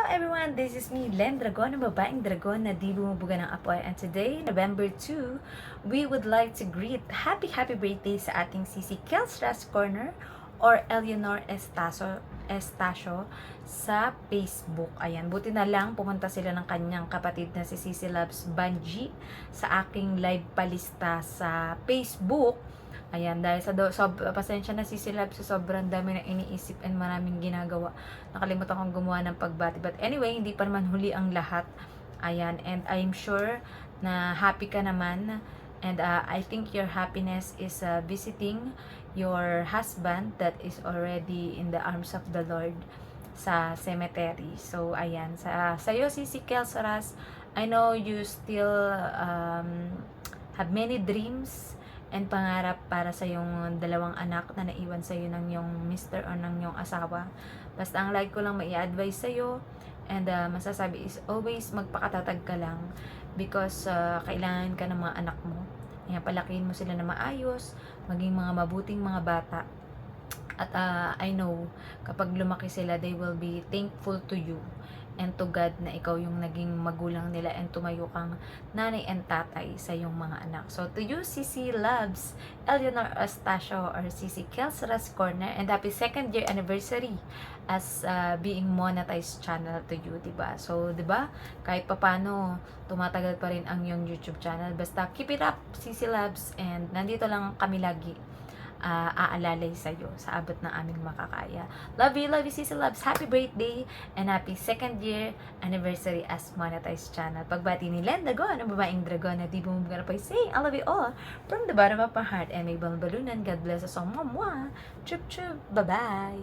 everyone, this is me, Len Dragon, ang babaeng dragon na di bumubuga ng apoy. And today, November 2, we would like to greet happy birthday sa ating Sisi Kelsras Corner or Eleanor Estacio sa Facebook. Ayan, buti na lang pumunta sila ng kanyang kapatid na si Sisi Loves Banji sa aking live palista sa Facebook. Ayan, dahil sa pasensya na si Silab sa sobrang dami na iniisip and maraming ginagawa. Nakalimutan kong gumawa ng pagbati. But anyway, hindi pa naman huli ang lahat. Ayan, and I'm sure na happy ka naman. And I think your happiness is visiting your husband that is already in the arms of the Lord sa cemetery. So, ayan. Sa'yo, Sisi Kelsaras, I know you still have many dreams and pangarap para sa yung dalawang anak na naiwan sa iyo ng yung mister o ng yung asawa. Basta ang like ko lang mai-advise sa iyo and masasabi is always magpakatatag ka lang because kailangan ka ng mga anak mo. Kaya palakihin mo sila na maayos, maging mga mabuting mga bata. At I know kapag lumaki sila, they will be thankful to you and to God na ikaw yung naging magulang nila and tumayo kang nanay and tatay sa yung mga anak. So to you, Sisi Loves Eleanor Estacio or Sisi Kelsras Corner, and happy 2nd year anniversary as being monetized channel to you, diba? So, diba? Kahit papano, tumatagal pa rin ang yung YouTube channel. Basta keep it up, Sisi Loves, and nandito lang kami lagi aalalay sa'yo sa abot ng aming makakaya. Love you, Sisi Loves. Happy birthday and happy 2nd year anniversary as monetized channel. Pagbati ni Len Dragon, ang babaeng dragon na di bumubuga na pa, saying I love you all from the bottom of my heart and may balunan. God bless us all. Mwah! Chup chup. Bye-bye!